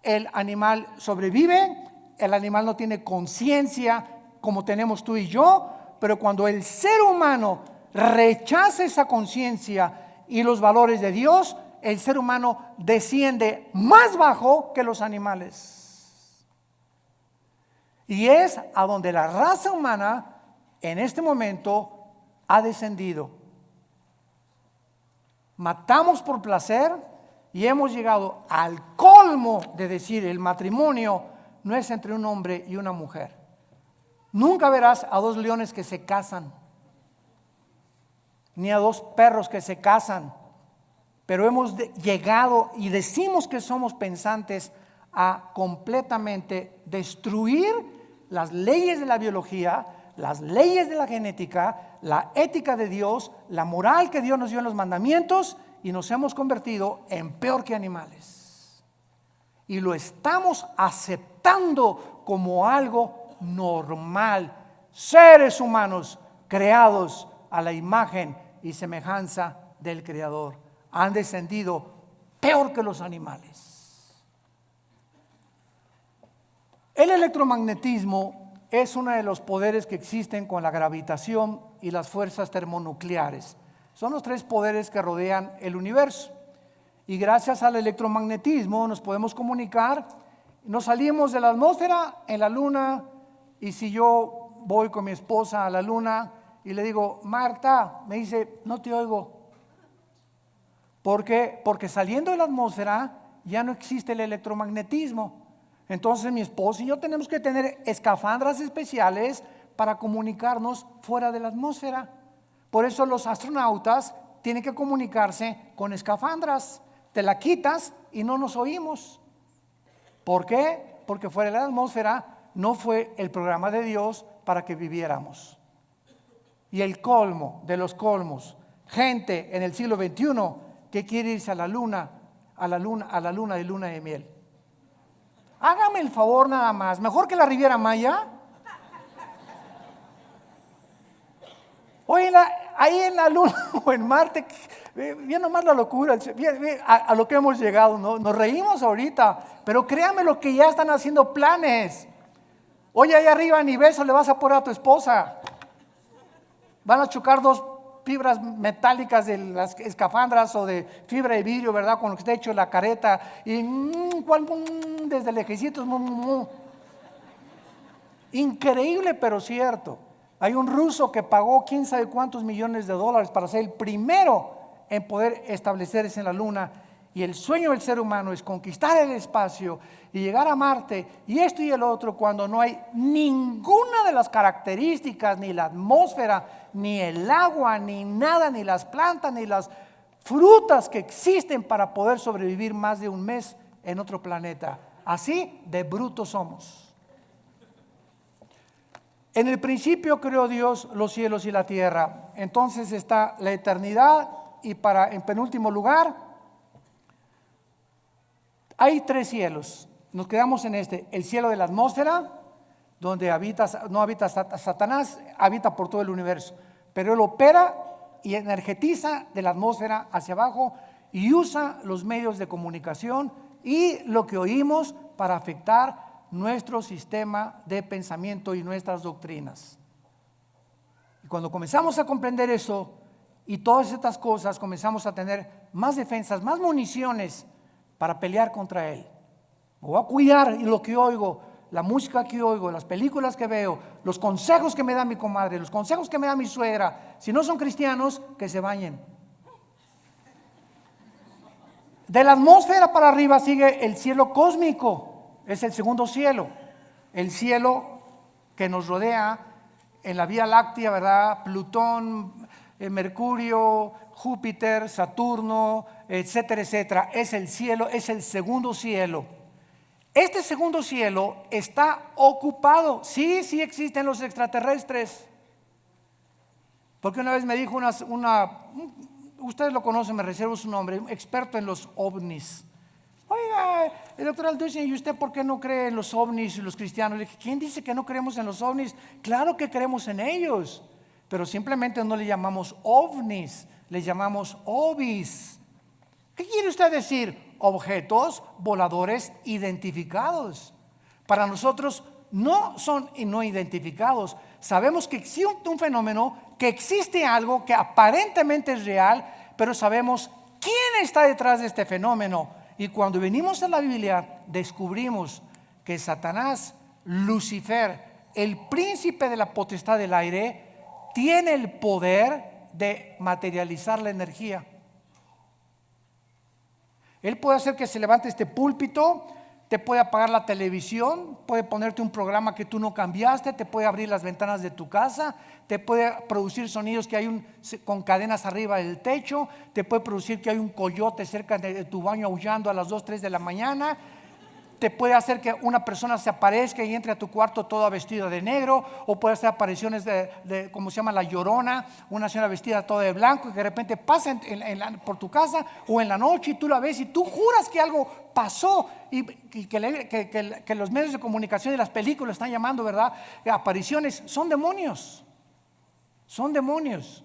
el animal sobrevive, el animal no tiene conciencia como tenemos tú y yo, pero cuando el ser humano rechaza esa conciencia y los valores de Dios, el ser humano desciende más bajo que los animales. Y es a donde la raza humana en este momento ha descendido. Matamos por placer y hemos llegado al colmo de decir el matrimonio no es entre un hombre y una mujer. Nunca verás a dos leones que se casan, ni a dos perros que se casan, pero hemos llegado y decimos que somos pensantes a completamente destruir las leyes de la biología, las leyes de la genética, la ética de Dios, la moral que Dios nos dio en los mandamientos, y nos hemos convertido en peor que animales. Y lo estamos aceptando como algo normal. Seres humanos creados a la imagen y semejanza del Creador han descendido peor que los animales. El electromagnetismo es uno de los poderes que existen con la gravitación y las fuerzas termonucleares. Son los tres poderes que rodean el universo. Y gracias al electromagnetismo nos podemos comunicar. Nos salimos de la atmósfera en la luna, y si yo voy con mi esposa a la luna y le digo, Marta, me dice, no te oigo. ¿Por qué? Porque saliendo de la atmósfera ya no existe el electromagnetismo. Entonces mi esposa y yo tenemos que tener escafandras especiales para comunicarnos fuera de la atmósfera. Por eso los astronautas tienen que comunicarse con escafandras. Te la quitas y no nos oímos. ¿Por qué? Porque fuera de la atmósfera no fue el programa de Dios para que viviéramos. Y el colmo de los colmos, gente en el siglo XXI que quiere irse a la luna de luna de miel. Hágame el favor nada más, mejor que la Riviera Maya. Oye, ahí en la luna o en Marte, bien nomás la locura, bien, a lo que hemos llegado, ¿no? Nos reímos ahorita, pero créame lo que ya están haciendo planes. Oye, ahí arriba ni beso le vas a poner a tu esposa. Van a chocar dos fibras metálicas de las escafandras o de fibra de vidrio, ¿verdad? Con lo que está hecho la careta. Y desde lejecitos. Increíble, pero cierto. Hay un ruso que pagó quién sabe cuántos millones de dólares para ser el primero en poder establecerse en la luna. Y el sueño del ser humano es conquistar el espacio y llegar a Marte y esto y el otro, cuando no hay ninguna de las características, ni la atmósfera, ni el agua, ni nada, ni las plantas, ni las frutas que existen para poder sobrevivir más de un mes en otro planeta. Así de brutos somos. En el principio creó Dios los cielos y la tierra. Entonces está la eternidad, y en penúltimo lugar hay tres cielos. Nos quedamos en el cielo de la atmósfera, donde no habita Satanás, habita por todo el universo, pero él opera y energetiza de la atmósfera hacia abajo y usa los medios de comunicación y lo que oímos para afectar nuestro sistema de pensamiento y nuestras doctrinas. Y cuando comenzamos a comprender eso y todas estas cosas, comenzamos a tener más defensas, más municiones para pelear contra él. Me voy a cuidar y lo que oigo, la música que oigo, las películas que veo, los consejos que me da mi comadre, los consejos que me da mi suegra. Si no son cristianos, que se bañen. De la atmósfera para arriba sigue el cielo cósmico. Es el segundo cielo, el cielo que nos rodea en la Vía Láctea, ¿verdad? Plutón, Mercurio, Júpiter, Saturno, etcétera, etcétera. Es el cielo, es el segundo cielo. Este segundo cielo está ocupado. Sí existen los extraterrestres. Porque una vez me dijo ustedes lo conocen, me reservo su nombre, un experto en los ovnis. Oiga, el doctor Alducin, ¿y usted por qué no cree en los ovnis y los cristianos? Le dije, ¿quién dice que no creemos en los ovnis? Claro que creemos en ellos, pero simplemente no le llamamos ovnis, le llamamos ovis. ¿Qué quiere usted decir? Objetos voladores identificados. Para nosotros no son no identificados, Sabemos que existe un fenómeno, que existe algo que aparentemente es real, pero sabemos quién está detrás de este fenómeno. Y cuando venimos a la Biblia, descubrimos que Satanás, Lucifer, el príncipe de la potestad del aire, tiene el poder de materializar la energía. Él puede hacer que se levante este púlpito, te puede apagar la televisión, puede ponerte un programa que tú no cambiaste, te puede abrir las ventanas de tu casa, te puede producir sonidos que hay con cadenas arriba del techo, te puede producir que hay un coyote cerca de tu baño aullando a las 2, 3 de la mañana. Te puede hacer que una persona se aparezca y entre a tu cuarto toda vestida de negro, o puede hacer apariciones de como se llama la Llorona, una señora vestida toda de blanco y que de repente pasa por tu casa o en la noche y tú la ves y tú juras que algo pasó y que los medios de comunicación y las películas están llamando, ¿verdad? Apariciones. Son demonios,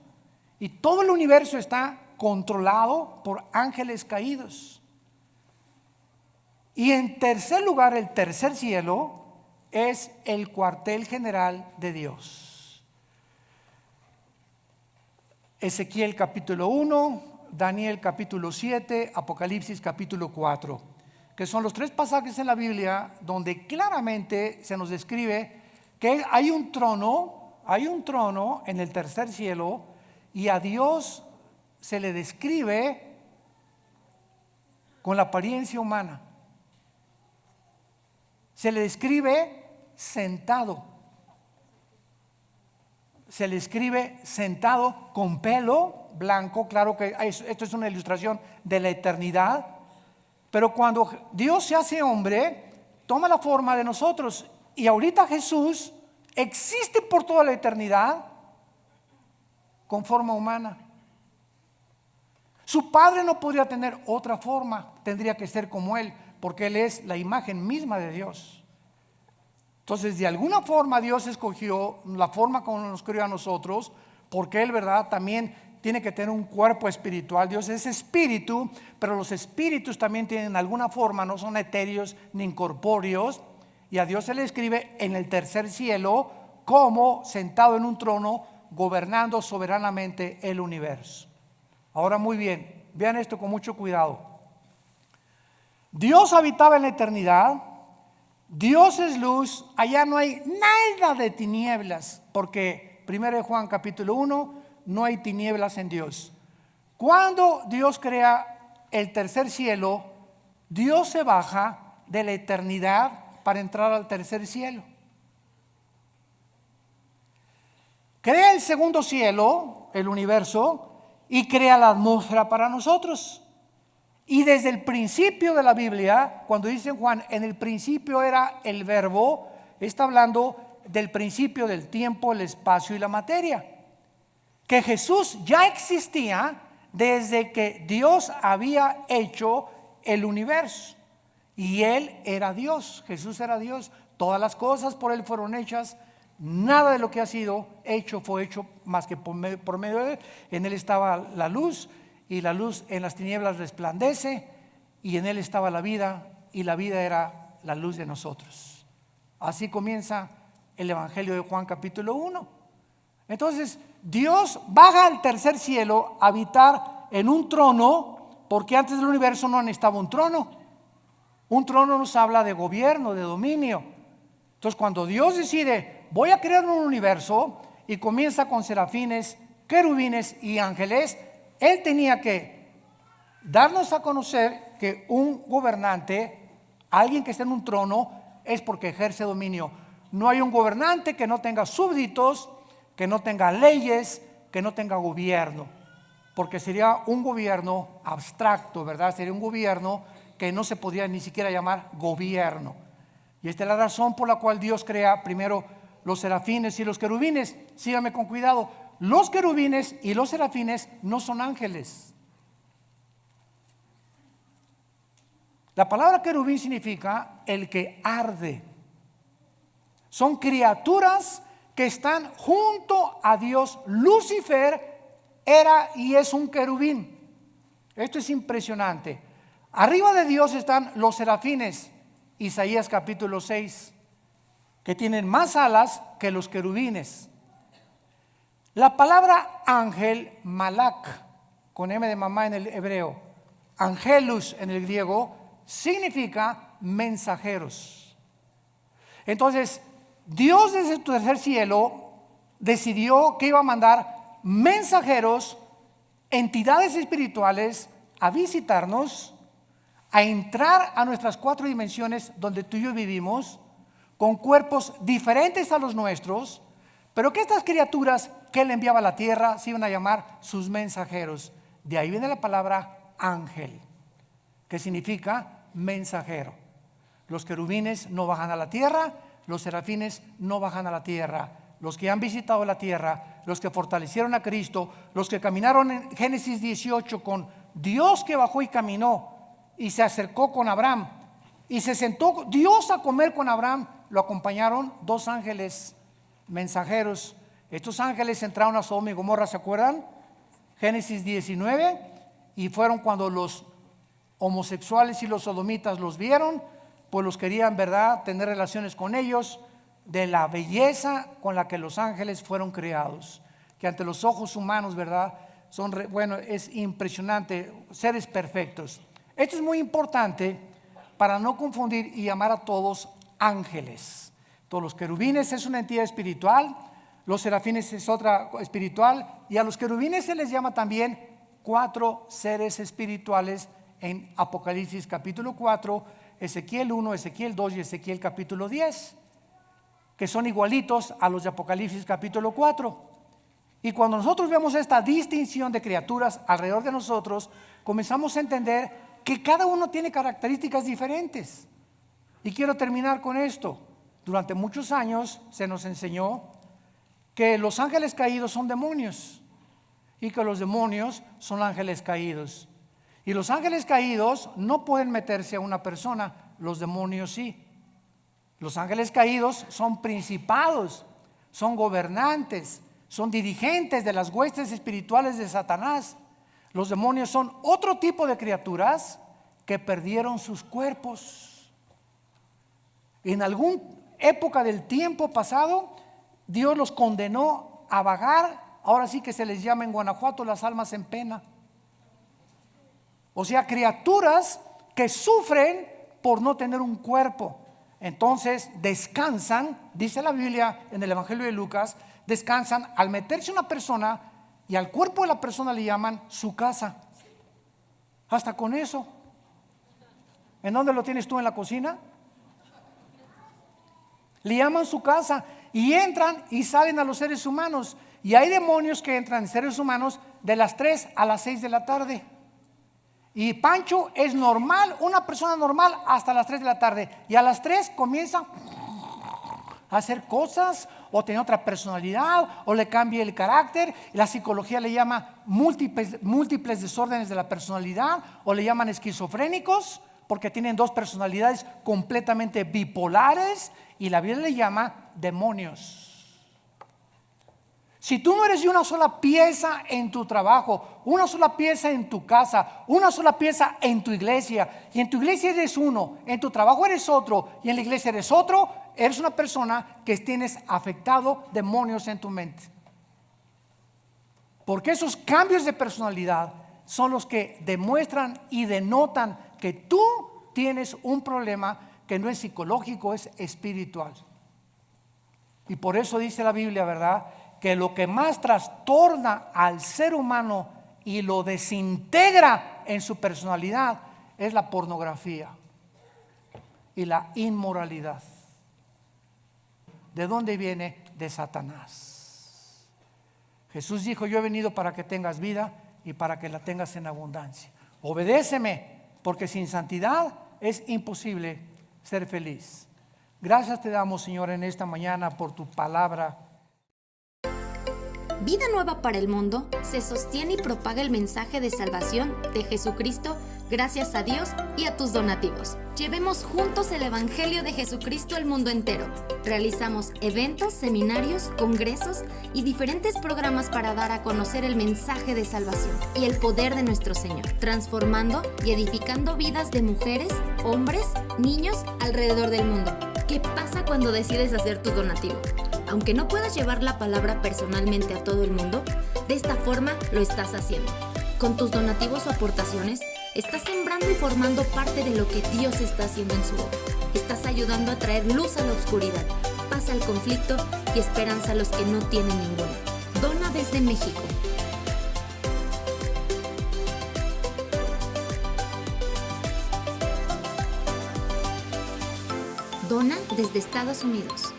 y todo el universo está controlado por ángeles caídos. Y en tercer lugar, el tercer cielo es el cuartel general de Dios. Ezequiel capítulo 1, Daniel capítulo 7, Apocalipsis capítulo 4, que son los 3 pasajes en la Biblia donde claramente se nos describe que hay un trono en el tercer cielo, y a Dios se le describe con la apariencia humana. Se le describe sentado. Se le escribe sentado con pelo blanco. Claro que esto es una ilustración de la eternidad. Pero cuando Dios se hace hombre, toma la forma de nosotros. Y ahorita Jesús existe por toda la eternidad con forma humana. Su Padre no podría tener otra forma, tendría que ser como Él, porque Él es la imagen misma de Dios. Entonces, de alguna forma Dios escogió la forma como nos creó a nosotros, porque Él, ¿verdad?, también tiene que tener un cuerpo espiritual. Dios es espíritu, pero los espíritus también tienen alguna forma, no son etéreos ni incorpóreos, y a Dios se le escribe en el tercer cielo como sentado en un trono, gobernando soberanamente el universo. Ahora, muy bien, vean esto con mucho cuidado. Dios habitaba en la eternidad, Dios es luz, allá no hay nada de tinieblas, porque 1 Juan capítulo 1, no hay tinieblas en Dios. Cuando Dios crea el tercer cielo, Dios se baja de la eternidad para entrar al tercer cielo. Crea el segundo cielo, el universo, y crea la atmósfera para nosotros. Y desde el principio de la Biblia, cuando dice Juan, en el principio era el verbo, está hablando del principio del tiempo, el espacio y la materia. Que Jesús ya existía desde que Dios había hecho el universo. Y Él era Dios, Jesús era Dios. Todas las cosas por Él fueron hechas. Nada de lo que ha sido hecho fue hecho más que por medio de Él. En Él estaba la luz, y la luz en las tinieblas resplandece, y en Él estaba la vida, y la vida era la luz de nosotros. Así comienza el Evangelio de Juan capítulo 1. Entonces Dios baja al tercer cielo a habitar en un trono, porque antes del universo no necesitaba un trono. Un trono nos habla de gobierno, de dominio. Entonces, cuando Dios decide, voy a crear un universo, y comienza con serafines, querubines y ángeles, Él tenía que darnos a conocer que un gobernante, alguien que está en un trono, es porque ejerce dominio. No hay un gobernante que no tenga súbditos, que no tenga leyes, que no tenga gobierno, porque sería un gobierno abstracto, ¿verdad? Sería un gobierno que no se podría ni siquiera llamar gobierno. Y esta es la razón por la cual Dios crea primero los serafines y los querubines. Síganme con cuidado. Los querubines y los serafines no son ángeles. La palabra querubín significa el que arde. Son criaturas que están junto a Dios. Lucifer era y es un querubín. Esto es impresionante. Arriba de Dios están los serafines. Isaías capítulo 6. que tienen más alas que los querubines. La palabra ángel, malak, con M de mamá en el hebreo, angelus en el griego, significa mensajeros. Entonces, Dios desde su tercer cielo decidió que iba a mandar mensajeros, entidades espirituales, a visitarnos, a entrar a nuestras 4 dimensiones donde tú y yo vivimos, con cuerpos diferentes a los nuestros, pero que estas criaturas que Él enviaba a la tierra se iban a llamar sus mensajeros. De ahí viene la palabra ángel, que significa mensajero. Los querubines no bajan a la tierra, los serafines no bajan a la tierra. Los que han visitado la tierra, los que fortalecieron a Cristo, los que caminaron en Génesis 18 con Dios que bajó y caminó y se acercó con Abraham y se sentó Dios a comer con Abraham, lo acompañaron 2 ángeles mensajeros. Estos ángeles entraron a Sodoma y Gomorra, ¿se acuerdan? Génesis 19, y fueron cuando los homosexuales y los sodomitas los vieron, pues los querían, ¿verdad?, tener relaciones con ellos, de la belleza con la que los ángeles fueron creados, que ante los ojos humanos, ¿verdad?, bueno, es impresionante, seres perfectos. Esto es muy importante para no confundir y llamar a todos ángeles. Todos los querubines es una entidad espiritual, los serafines es otra espiritual, y a los querubines se les llama también 4 seres espirituales en Apocalipsis capítulo 4, Ezequiel 1, Ezequiel 2 y Ezequiel capítulo 10, que son igualitos a los de Apocalipsis capítulo 4. Y cuando nosotros vemos esta distinción de criaturas alrededor de nosotros, comenzamos a entender que cada uno tiene características diferentes. Y quiero terminar con esto. Durante muchos años se nos enseñó que los ángeles caídos son demonios y que los demonios son ángeles caídos. Y los ángeles caídos no pueden meterse a una persona, los demonios sí. Los ángeles caídos son principados, son gobernantes, son dirigentes de las huestes espirituales de Satanás. Los demonios son otro tipo de criaturas que perdieron sus cuerpos. En alguna época del tiempo pasado, Dios los condenó a vagar. Ahora sí que se les llama en Guanajuato las almas en pena. O sea, criaturas que sufren por no tener un cuerpo. Entonces descansan, dice la Biblia en el Evangelio de Lucas, descansan al meterse una persona y al cuerpo de la persona le llaman su casa. Hasta con eso. ¿En dónde lo tienes tú? ¿En la cocina? Le llaman su casa y entran y salen a los seres humanos. Y hay demonios que entran en seres humanos de las 3 a las 6 de la tarde. Y Pancho es normal, una persona normal hasta las 3 de la tarde. Y a las 3 comienza a hacer cosas o tener otra personalidad o le cambia el carácter. La psicología le llama múltiples desórdenes de la personalidad o le llaman esquizofrénicos porque tienen 2 personalidades completamente bipolares y la Biblia le llama demonios. Si tú no eres de una sola pieza en tu trabajo, una sola pieza en tu casa, una sola pieza en tu iglesia, y en tu iglesia eres uno, en tu trabajo eres otro, y en la iglesia eres otro, eres una persona que tienes afectado demonios en tu mente. Porque esos cambios de personalidad son los que demuestran y denotan que tú tienes un problema que no es psicológico, es espiritual. Y por eso dice la Biblia, ¿verdad?, que lo que más trastorna al ser humano y lo desintegra en su personalidad es la pornografía y la inmoralidad. ¿De dónde viene? De Satanás. Jesús dijo: yo he venido para que tengas vida y para que la tengas en abundancia. Obedéceme, porque sin santidad es imposible ser feliz. Gracias te damos, Señor, en esta mañana por tu palabra. Vida Nueva para el Mundo se sostiene y propaga el mensaje de salvación de Jesucristo gracias a Dios y a tus donativos. Llevemos juntos el Evangelio de Jesucristo al mundo entero. Realizamos eventos, seminarios, congresos y diferentes programas para dar a conocer el mensaje de salvación y el poder de nuestro Señor, transformando y edificando vidas de mujeres, hombres, niños alrededor del mundo. ¿Qué pasa cuando decides hacer tu donativo? Aunque no puedas llevar la palabra personalmente a todo el mundo, de esta forma lo estás haciendo. Con tus donativos o aportaciones, estás sembrando y formando parte de lo que Dios está haciendo en su obra. Estás ayudando a traer luz a la oscuridad, paz al conflicto y esperanza a los que no tienen ninguna. Dona desde México. Dona desde Estados Unidos.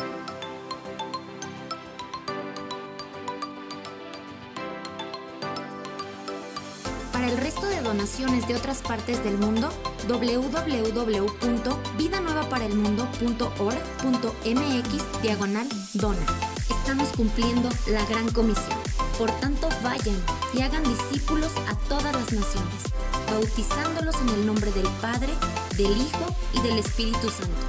Para el resto de donaciones de otras partes del mundo, www.vidanuevaparelmundo.org.mx/dona. Estamos cumpliendo la gran comisión. Por tanto, vayan y hagan discípulos a todas las naciones, bautizándolos en el nombre del Padre, del Hijo y del Espíritu Santo,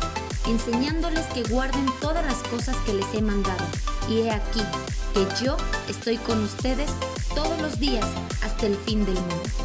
enseñándoles que guarden todas las cosas que les he mandado. Y he aquí que yo estoy con ustedes todos los días hasta el fin del mundo.